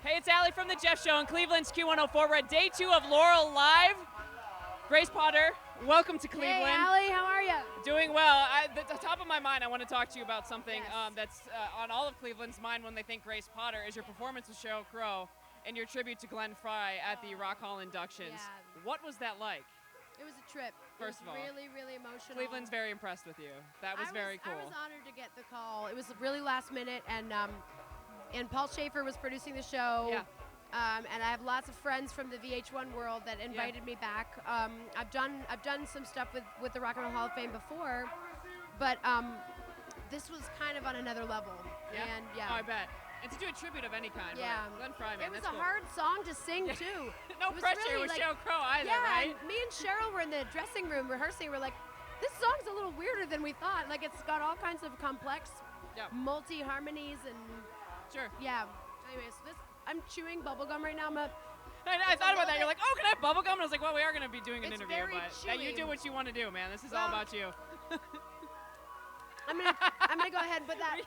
Hey, it's Allie from the Jeff Show in Cleveland's Q104. We're at day 2 of LaureLive. Grace Potter, welcome to Cleveland. Hey, Allie, how are you? Doing well. At the top of my mind, I want to talk to you about something Yes. that's on all of Cleveland's mind when they think Grace Potter is your performance with Sheryl Crow and your tribute to Glenn Frey at the Rock Hall inductions. Yeah. What was that like? It was a trip. First it of all, was really, really emotional. Cleveland's very impressed with you. That was very cool. I was honored to get the call. It was really last minute, and Paul Schaefer was producing the show. Yeah. And I have lots of friends from the VH1 world that invited me back. I've done some stuff with the Rock and Roll Hall of Fame before, but this was kind of on another level. Yeah. And yeah. Oh, I bet. And to do a tribute of any kind. Yeah. Right? Glenn Frey, man, it was that's a cool. hard song to sing too. No It was pressure really, with like, Sheryl Crow either, yeah, right? and me and Cheryl were in the dressing room rehearsing. We're like, this song's a little weirder than we thought. Like, it's got all kinds of complex multi harmonies and Sure. yeah. Anyways, I'm chewing bubble gum right now. I thought about that. You're like, oh, can I have bubble gum? And I was like, well, we are going to be doing an It's interview, very but you chewy. do what you want to do, man. This is all about you. I'm gonna go ahead and put that.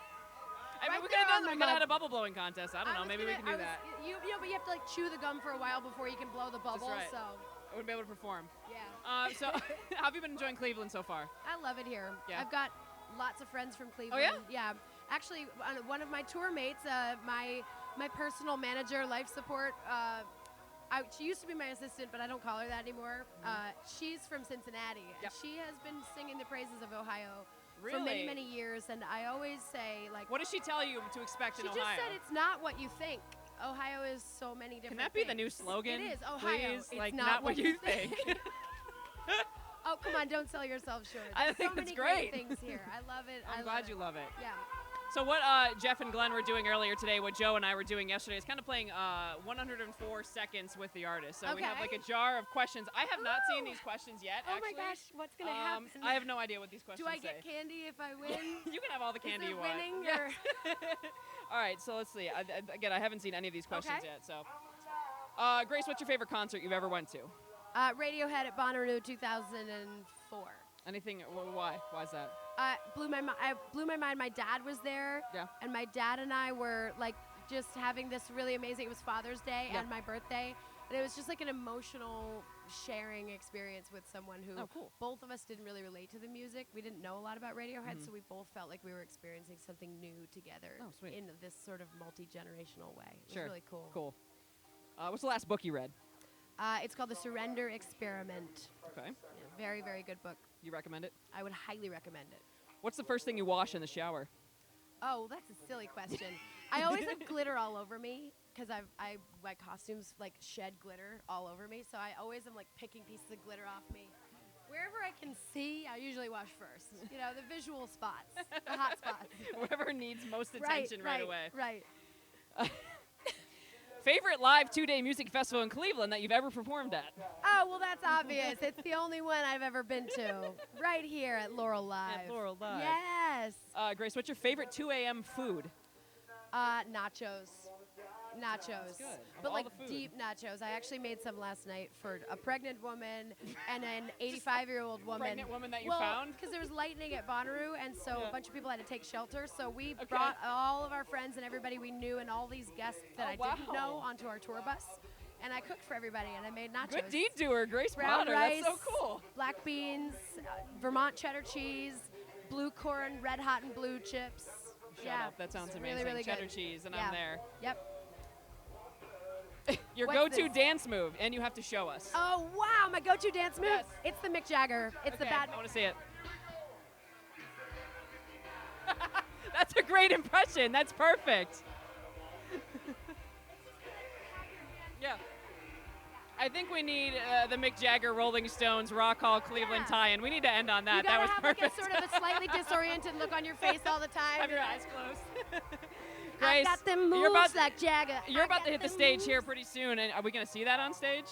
I mean, right we there on could my have had mug. a bubble blowing contest. I don't know. Maybe we can do that. But you have to like chew the gum for a while before you can blow the bubble. right. So I wouldn't be able to perform. yeah, So, how have you been enjoying Cleveland so far? I love it here. Yeah. I've got lots of friends from Cleveland. yeah? Yeah. Actually, one of my tour mates, my personal manager, life support. She used to be my assistant, but I don't call her that anymore. She's from Cincinnati, and Yep. she has been singing the praises of Ohio for Really? many, many years. And I always say, like, What does she tell you to expect she in just Ohio? said it's not what you think. Ohio is so many different Can that be the things. new slogan? It is. Ohio. Please, It's like, not what you think. Oh, come on, don't sell yourself short. I There's think so that's many great. things here. I love it. I'm glad you love it. Yeah. So what Jeff and Glenn were doing earlier today, what Joe and I were doing yesterday, is kind of playing 104 seconds with the artist. So we have like a jar of questions. I have not seen these questions yet, Oh actually. my gosh, what's gonna happen? I have no idea what these questions Do I say. get candy if I win? You can have all the candy Is you there want. winning Yeah. or? All right, so let's see. Again, I haven't seen any of these questions Okay. yet. So, Grace, what's your favorite concert you've ever went to? Radiohead at Bonnaroo 2004. Anything? Why? Why is that? Blew my mind. My dad was there. Yeah. And my dad and I were like just having this really amazing. It was Father's Day Yeah. and my birthday, and it was just like an emotional sharing experience with someone who Oh, cool. both of us didn't really relate to the music. We didn't know a lot about Radiohead, so we both felt like we were experiencing something new together Oh, sweet. in this sort of multi-generational way. It was Sure. really cool. Cool. What's the last book you read? It's called The Surrender Experiment. Okay. Yeah, very, very good book. You recommend it? I would highly recommend it. What's the first thing you wash in the shower? Oh, that's a silly question. I always have glitter all over me because my costumes like shed glitter all over me. So I always am like picking pieces of glitter off me. Wherever I can see, I usually wash first. You know, the visual spots, the hot spots. Whoever needs most attention right away. Right. Favorite live 2-day music festival in Cleveland that you've ever performed at? Oh, well, that's obvious. It's the only one I've ever been to. Right here at LaureLive. At LaureLive. Yes. Grace, what's your favorite 2 a.m. food? Nachos. Nachos. good. Of But all like the food. deep nachos. I actually made some last night for a pregnant woman and an 85-year-old woman. Pregnant woman that you well, found? because there was lightning at Bonnaroo, and so Yeah. a bunch of people had to take shelter. So we Okay. brought all of our friends and everybody we knew and all these guests that Oh, I didn't wow. know onto our tour bus. And I cooked for everybody, and I made nachos. Good deed doer, Grace Brown Potter. rice, That's so cool. black beans, Vermont cheddar cheese, blue corn, red hot and blue chips. Shut yeah, up. That sounds it's amazing. Really, really Cheddar good. cheese, and Yeah. I'm there. Yep. Your What's go-to this? dance move, and you have to show us. Oh, wow, my go-to dance move? Yes. It's the Mick Jagger. It's the Okay, bad. I want to see it. That's a great impression. That's perfect. Yeah. I think we need the Mick Jagger Rolling Stones Rock Hall Cleveland Yeah. tie-in. We need to end on that. You That gotta was have perfect. like a sort of a slightly disoriented look on your face all the time. Have your eyes closed. I Grace, got them moves you're about, like Jagger. you're I about got to hit the them stage moves. here pretty soon. And are we going to see that on stage?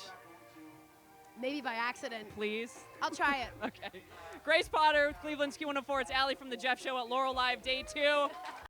Maybe by accident. Please. I'll try it. Okay. Grace Potter with Cleveland's Q104. It's Allie from the Jeff Show at LaureLive Day 2.